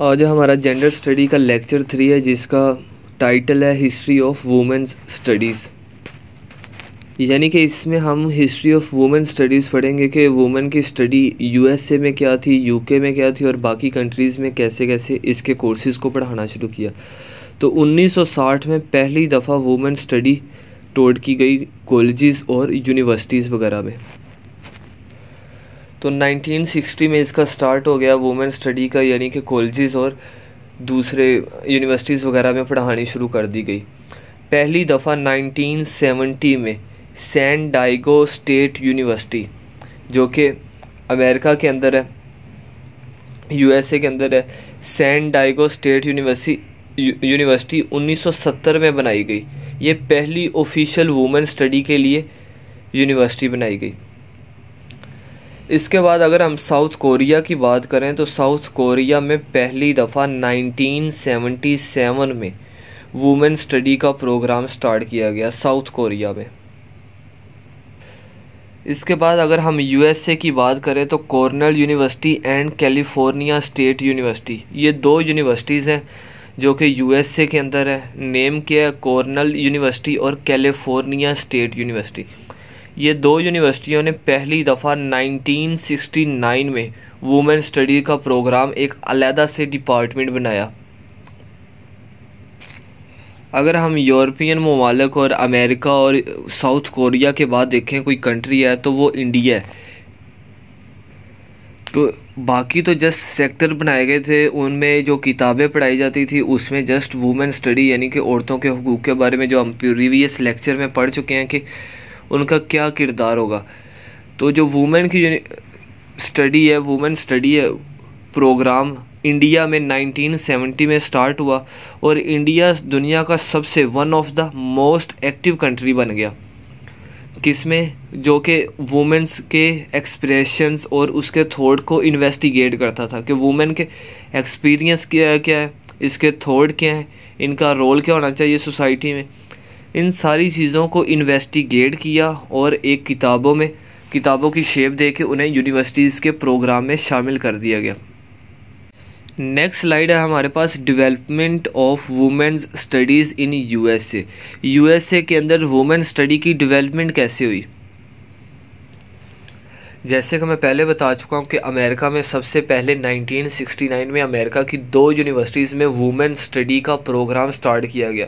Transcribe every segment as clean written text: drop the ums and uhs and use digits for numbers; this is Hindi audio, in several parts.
आज हमारा जेंडर स्टडी का लेक्चर 3 है, जिसका टाइटल है हिस्ट्री ऑफ वुमेन्स स्टडीज़। यानी कि इसमें हम हिस्ट्री ऑफ वुमेन स्टडीज़ पढ़ेंगे कि वुमेन की स्टडी यूएसए में क्या थी, यूके में क्या थी और बाकी कंट्रीज़ में कैसे कैसे इसके कोर्सेज़ को पढ़ाना शुरू किया। तो 1960 में पहली दफ़ा वुमेन स्टडी टोड की गई कॉलेजेस और यूनिवर्सिटीज़ वगैरह में। तो 1960 में इसका स्टार्ट हो गया वुमेन स्टडी का, यानी कि कॉलेजेस और दूसरे यूनिवर्सिटीज़ वगैरह में पढ़ानी शुरू कर दी गई। पहली दफ़ा 1970 में सैन डाइगो स्टेट यूनिवर्सिटी, जो कि अमेरिका के अंदर है, यूएसए के अंदर है, सैन डाइगो स्टेट यूनिवर्सिटी 1970 में बनाई गई। ये पहली ऑफिशियल वुमेन स्टडी के लिए यूनिवर्सिटी बनाई गई। इसके बाद अगर हम साउथ कोरिया की बात करें तो साउथ कोरिया में पहली दफ़ा 1977 में वुमेन स्टडी का प्रोग्राम स्टार्ट किया गया साउथ कोरिया में। इसके बाद अगर हम यूएसए की बात करें तो Cornell university and California state university, ये दो यूनिवर्सिटीज़ हैं जो कि यूएसए के अंदर है। नेम क्या है? कॉर्नेल यूनिवर्सिटी और कैलिफोर्निया स्टेट यूनिवर्सिटी। ये दो यूनिवर्सिटियों ने पहली दफ़ा 1969 में वुमेन स्टडी का प्रोग्राम एक अलहदा से डिपार्टमेंट बनाया। अगर हम यूरोपियन ममालिक और अमेरिका और साउथ कोरिया के बाद देखें कोई कंट्री है तो वो इंडिया है। तो बाकी तो जस्ट सेक्टर बनाए गए थे, उनमें जो किताबें पढ़ाई जाती थी उसमें जस्ट वुमेन स्टडी यानी कि औरतों के हुकूक के बारे में, जो हम प्रीवियस लेक्चर में पढ़ चुके हैं कि उनका क्या किरदार होगा। तो जो वुमेन की स्टडी है, वुमेन स्टडी है प्रोग्राम इंडिया में 1970 में स्टार्ट हुआ और इंडिया दुनिया का सबसे one of the most active country बन गया। किसमें? जो कि वुमेन्स के एक्सप्रेशंस और उसके थॉट को इन्वेस्टिगेट करता था कि वुमेन के एक्सपीरियंस क्या है, इसके थॉट क्या है, इनका रोल क्या होना चाहिए सोसाइटी में। इन सारी चीज़ों को इन्वेस्टिगेट किया और एक किताबों की शेप दे के उन्हें यूनिवर्सिटीज़ के प्रोग्राम में शामिल कर दिया गया। नेक्स्ट स्लाइड है हमारे पास development of women's studies in USA. USA के अंदर वुमेन स्टडी की डेवलपमेंट कैसे हुई? जैसे कि मैं पहले बता चुका हूँ कि अमेरिका में सबसे पहले 1969 में अमेरिका की दो यूनिवर्सिटीज़ में वुमेन स्टडी का प्रोग्राम स्टार्ट किया गया।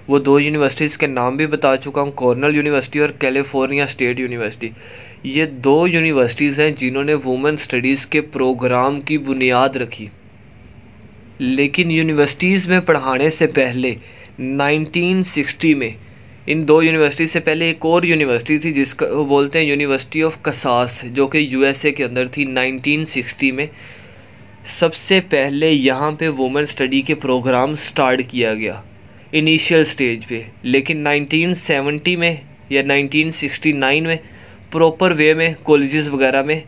वो दो यूनिवर्सिटीज़ के नाम भी बता चुका हूँ, कॉर्नेल यूनिवर्सिटी और कैलिफोर्निया स्टेट यूनिवर्सिटी। ये दो यूनिवर्सिटीज़ हैं जिन्होंने वुमेन स्टडीज़ के प्रोग्राम की बुनियाद रखी। लेकिन यूनिवर्सिटीज़ में पढ़ाने से पहले 1960 में इन दो यूनिवर्सिटी से पहले एक और यूनिवर्सिटी थी जिसका वो बोलते हैं यूनिवर्सिटी ऑफ कसास, जो कि यूएसए के अंदर थी। 1960 में सबसे पहले यहाँ पे वुमेन स्टडी के प्रोग्राम स्टार्ट किया गया इनिशियल स्टेज पे। लेकिन 1970 में या 1969 में प्रॉपर वे में कॉलेजेस वगैरह में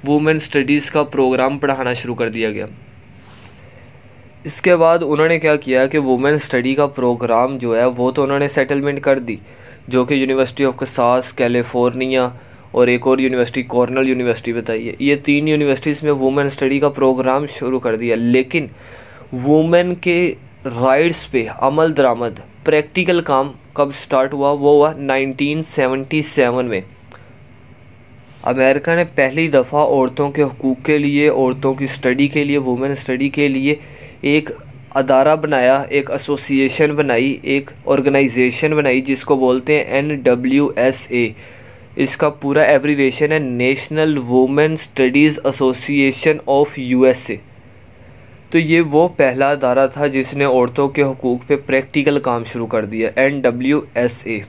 वुमेन स्टडीज़ का प्रोग्राम पढ़ाना शुरू कर दिया गया। इसके बाद उन्होंने क्या किया कि वुमेन स्टडी का प्रोग्राम जो है वो तो उन्होंने सेटलमेंट कर दी, जो कि यूनिवर्सिटी ऑफ कसास, कैलिफोर्निया और एक और यूनिवर्सिटी कॉर्नेल यूनिवर्सिटी बताई है। ये तीन यूनिवर्सिटीज़ में वुमेन स्टडी का प्रोग्राम शुरू कर दिया। लेकिन वुमेन के राइट्स पे अमल दरामद प्रैक्टिकल काम कब स्टार्ट हुआ? वो हुआ 1977 में। अमेरिका ने पहली दफ़ा औरतों के हुकूक के लिए, औरतों की स्टडी के लिए, वुमेन स्टडी के लिए एक अदारा बनाया, एक एसोसिएशन बनाई, एक ऑर्गेनाइजेशन बनाई जिसको बोलते हैं NWSA। इसका पूरा एब्रीवेशन है national women studies association of USA. तो ये वो पहला अदारा था जिसने औरतों के हुकूक पे प्रैक्टिकल काम शुरू कर दिया, NWSA।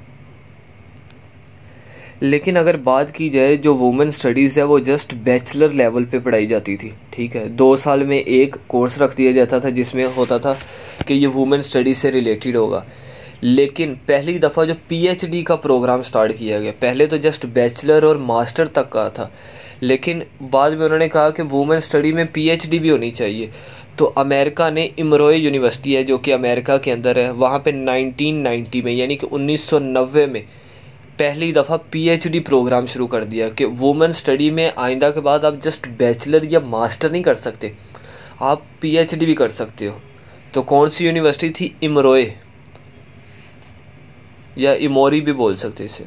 लेकिन अगर बात की जाए जो वुमेन स्टडीज़ है वो जस्ट बैचलर लेवल पे पढ़ाई जाती थी, ठीक है। 2 साल में एक कोर्स रख दिया जाता था जिसमें होता था कि ये वुमेन स्टडीज़ से रिलेटेड होगा। लेकिन पहली दफ़ा जो PhD का प्रोग्राम स्टार्ट किया गया, पहले तो जस्ट बैचलर और मास्टर तक का था, लेकिन बाद में उन्होंने कहा कि वुमेन स्टडी में PhD भी होनी चाहिए। तो अमेरिका ने इमरोए यूनिवर्सिटी है जो कि अमेरिका के अंदर है, वहाँ पे 1990 में यानी कि 1990 में पहली दफ़ा PhD प्रोग्राम शुरू कर दिया कि वुमेन स्टडी में आइंदा के बाद आप जस्ट बैचलर या मास्टर नहीं कर सकते, आप पीएचडी भी कर सकते हो। तो कौन सी यूनिवर्सिटी थी? इमरोए या इमोरी भी बोल सकते इसे।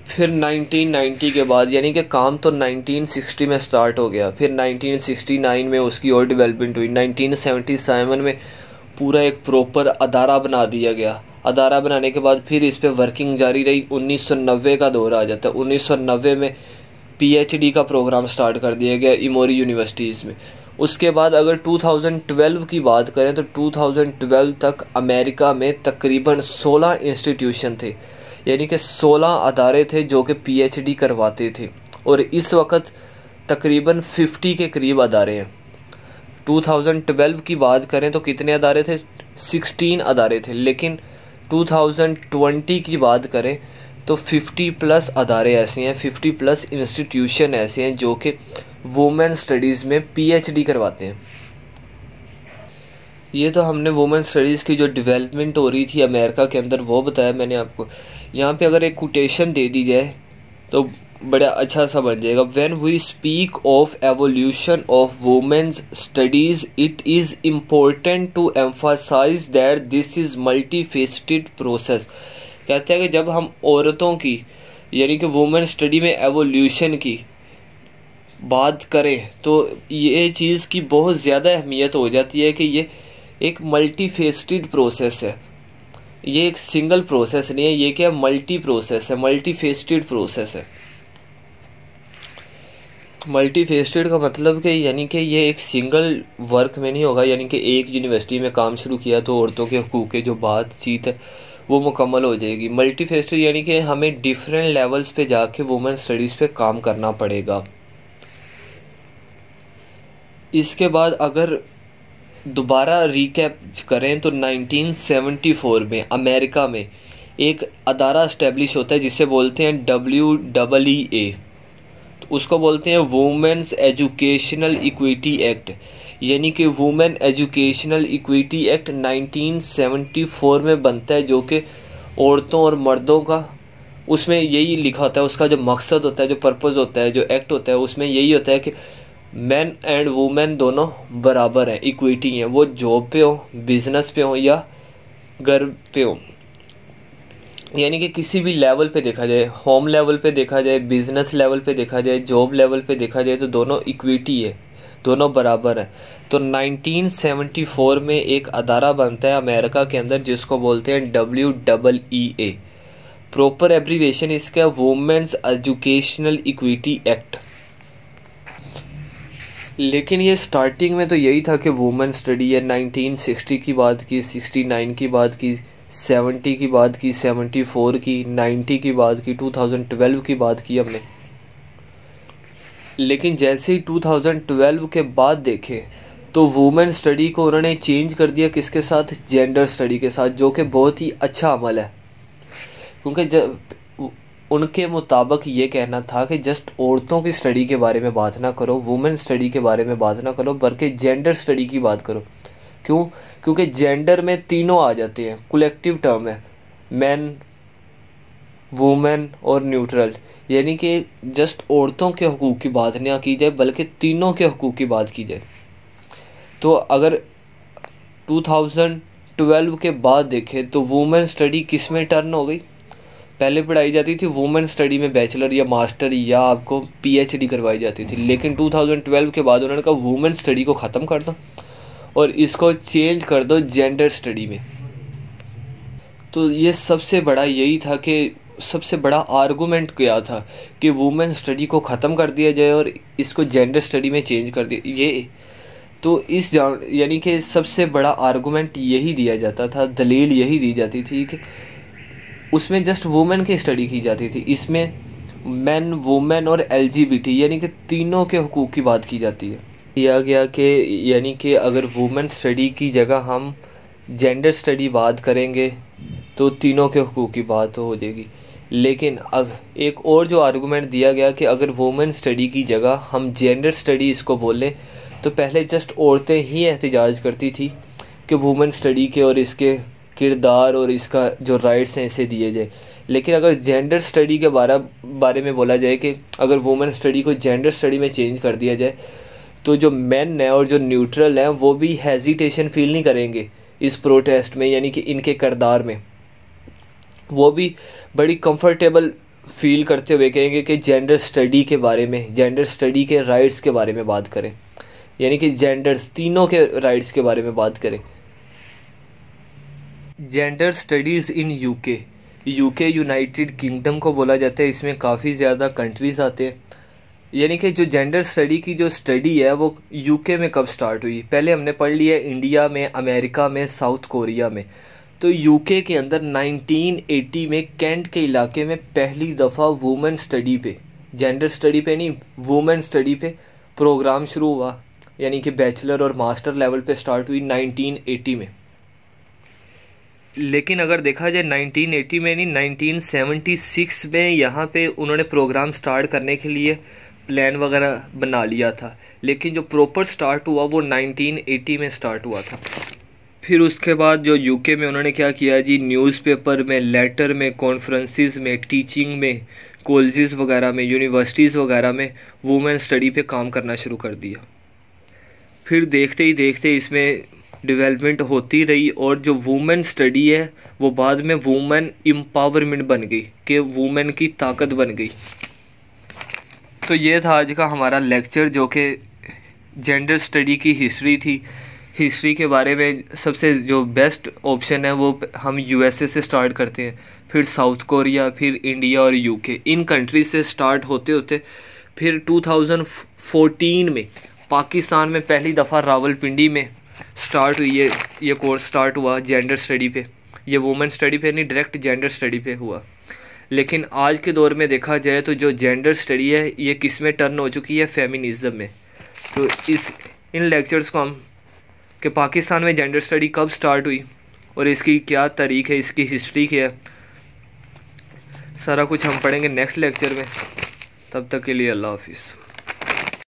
फिर 1990 के बाद, यानी कि काम तो 1960 में स्टार्ट हो गया, फिर 1969 में उसकी और डेवलपमेंट हुई। 1977 में पूरा एक प्रॉपर अदारा बना दिया गया। अदारा बनाने के बाद फिर इस पे वर्किंग जारी रही। 1990 का दौर आ जाता है। 1990 में पीएचडी का प्रोग्राम स्टार्ट कर दिया गया इमोरी यूनिवर्सिटीज़ में। उसके बाद अगर 2012 की बात करें तो 2012 तक अमेरिका में तकरीबन 16 इंस्टीट्यूशन थे, यानी कि 16 अदारे थे जो कि पीएचडी करवाते थे। और इस वक्त तकरीबन 50 के करीब अदारे हैं। 2012 की बात करें तो कितने अदारे थे? 16 अदारे थे। लेकिन 2020 की बात करें तो 50 प्लस अदारे ऐसे हैं, 50 प्लस इंस्टीट्यूशन ऐसे हैं जो कि वुमेन स्टडीज़ में पीएचडी करवाते हैं। ये तो हमने वुमेन स्टडीज़ की जो डेवलपमेंट हो रही थी अमेरिका के अंदर वो बताया मैंने आपको। यहाँ पे अगर एक कोटेशन दे दी जाए तो बड़ा अच्छा सा बन जाएगा। When we speak of evolution of women's studies it is important to emphasise that this is multifaceted process. कहते हैं कि जब हम औरतों की यानी कि वुमेन स्टडी में एवोल्यूशन की बात करें तो ये चीज़ की बहुत ज़्यादा अहमियत हो जाती है कि ये एक मल्टीफेसेटेड प्रोसेस है। ये एक सिंगल प्रोसेस नहीं है, ये क्या मल्टी प्रोसेस है, मल्टीफेसेटेड प्रोसेस है। मल्टीफेसेटेड का मतलब कि यानी कि ये एक सिंगल वर्क में नहीं होगा, यानी कि एक यूनिवर्सिटी में काम शुरू किया तो औरतों के हकूक़ के जो बातचीत है वो मुकम्मल हो जाएगी। मल्टीफेसेटेड यानी कि हमें डिफरेंट लेवल्स पे जाके वुमेन स्टडीज़ पे काम करना पड़ेगा। इसके बाद अगर दोबारा रिकैप करें तो 1974 में अमेरिका में एक अदारा इस्टेब्लिश होता है जिसे बोलते हैं WEEA। तो उसको बोलते हैं वुमेन्स एजुकेशनल इक्विटी एक्ट, यानी कि वुमेन एजुकेशनल इक्विटी एक्ट 1974 में बनता है, जो कि औरतों और मर्दों का उसमें यही लिखा होता है। उसका जो मकसद होता है, जो पर्पज़ होता है, जो एक्ट होता है उसमें यही होता है कि मैन एंड वुमेन दोनों बराबर हैं, इक्विटी हैं। वो जॉब पे हो, बिजनेस पे हो या घर पे हो, यानी कि किसी भी लेवल पे देखा जाए, होम लेवल पे देखा जाए, बिजनेस लेवल पे देखा जाए, जॉब लेवल पे देखा जाए तो दोनों इक्विटी है, दोनों बराबर है। तो 1974 में एक अदारा बनता है अमेरिका के अंदर जिसको बोलते हैं WEEA। प्रॉपर एब्रीवेशन इसका वुमेन्स एजुकेशनल इक्विटी एक्ट। लेकिन ये स्टार्टिंग में तो यही था कि वुमेन स्टडी है। 1960 की बात की, 69 की बात की, 70 की बात की, 74 की, 90 की बात की, 2012 की बात की हमने। लेकिन जैसे ही 2012 के बाद देखे तो वुमेन स्टडी को उन्होंने चेंज कर दिया किसके साथ? जेंडर स्टडी के साथ, जो कि बहुत ही अच्छा अमल है। क्योंकि जब उनके मुताबिक ये कहना था कि जस्ट औरतों की स्टडी के बारे में बात ना करो, वुमेन स्टडी के बारे में बात ना करो, बल्कि जेंडर स्टडी की बात करो। क्यों? क्योंकि जेंडर में तीनों आ जाते हैं, कलेक्टिव टर्म है, मैन, वुमेन और न्यूट्रल, यानी कि जस्ट औरतों के हकूक़ की बात ना की जाए बल्कि तीनों के हकूक़ की बात की जाए। तो अगर 2012 के बाद देखें तो वुमेन स्टडी किस में टर्न हो गई? पहले पढ़ाई जाती थी वुमेन स्टडी में बैचलर या मास्टर या आपको पीएचडी करवाई जाती थी, लेकिन 2012 के बाद उन्होंने कहा वुमेन स्टडी को ख़त्म कर दो और इसको चेंज कर दो जेंडर स्टडी में। तो ये सबसे बड़ा यही था कि सबसे बड़ा आर्गूमेंट क्या था कि वुमेन स्टडी को ख़त्म कर दिया जाए और इसको जेंडर स्टडी में चेंज कर दिया। ये तो इस यानी कि सबसे बड़ा आर्गूमेंट यही दिया जाता था, दलील यही दी जाती थी कि उसमें जस्ट वुमेन की स्टडी की जाती थी, इसमें मैन, वुमेन और LGBT यानी कि तीनों के हकूक़ की बात की जाती है। किया गया कि यानी कि अगर वुमेन स्टडी की जगह हम जेंडर स्टडी बात करेंगे तो तीनों के हकूक़ की बात हो जाएगी। लेकिन अब एक और जो आर्गूमेंट दिया गया कि अगर वुमेन स्टडी की जगह हम जेंडर स्टडी इसको बोलें तो पहले जस्ट औरतें ही एहतजाज करती थी कि वुमेन स्टडी के और इसके किरदार और इसका जो राइट्स हैं इसे दिए जाए। लेकिन अगर जेंडर स्टडी के बारे में बोला जाए कि अगर वुमेन स्टडी को जेंडर स्टडी में चेंज कर दिया जाए तो जो मेन है और जो न्यूट्रल हैं वो भी हेजिटेशन फील नहीं करेंगे इस प्रोटेस्ट में, यानी कि इनके किरदार में वो भी बड़ी कंफर्टेबल फील करते हुए कहेंगे कि जेंडर स्टडी के बारे में, जेंडर स्टडी के राइट्स के बारे में बात करें, यानी कि जेंडर्स तीनों के राइट्स के बारे में बात करें। Gender studies in UK United kingdom को बोला जाता है, इसमें काफ़ी ज़्यादा कंट्रीज़ आते हैं। यानी कि जो जेंडर स्टडी की जो स्टडी है वो यूके में कब स्टार्ट हुई, पहले हमने पढ़ लिया इंडिया में, अमेरिका में, साउथ कोरिया में। तो यूके के अंदर 1980 में कैंट के इलाके में पहली दफ़ा वुमेन स्टडी पे, जेंडर स्टडी पे नहीं, वुमेन स्टडी पे प्रोग्राम शुरू हुआ, यानी कि बैचलर और मास्टर लेवल पे स्टार्ट हुई 1980 में। लेकिन अगर देखा जाए 1980 में नहीं, 1976 में यहाँ पे उन्होंने प्रोग्राम स्टार्ट करने के लिए प्लान वगैरह बना लिया था, लेकिन जो प्रॉपर स्टार्ट हुआ वो 1980 में स्टार्ट हुआ था। फिर उसके बाद जो यूके में उन्होंने क्या किया जी, न्यूज़पेपर में, लेटर में, कॉन्फ्रेंसेस में, टीचिंग में, कॉलेजेस वगैरह में, यूनिवर्सिटीज़ वगैरह में वुमेन स्टडी पे काम करना शुरू कर दिया। फिर देखते ही देखते इसमें डेवलपमेंट होती रही और जो वुमेन स्टडी है वो बाद में वुमेन एम्पावरमेंट बन गई, कि वुमेन की ताकत बन गई। तो ये था आज का हमारा लेक्चर, जो कि जेंडर स्टडी की हिस्ट्री थी। हिस्ट्री के बारे में सबसे जो बेस्ट ऑप्शन है वो हम यूएसए से स्टार्ट करते हैं, फिर साउथ कोरिया, फिर इंडिया और यूके। इन कंट्रीज से स्टार्ट होते होते फिर 2014 में पाकिस्तान में पहली दफ़ा रावलपिंडी में स्टार्ट हुई है, ये कोर्स स्टार्ट हुआ जेंडर स्टडी पे। ये वुमेन स्टडी पे नहीं, डायरेक्ट जेंडर स्टडी पे हुआ। लेकिन आज के दौर में देखा जाए तो जो जेंडर स्टडी है ये किस में टर्न हो चुकी है, फेमिनिज्म में। तो इन लेक्चर्स को हम कि पाकिस्तान में जेंडर स्टडी कब स्टार्ट हुई और इसकी क्या तारीख है, इसकी हिस्ट्री क्या है, सारा कुछ हम पढ़ेंगे नेक्स्ट लेक्चर में। तब तक के लिए अल्लाह हाफिज़।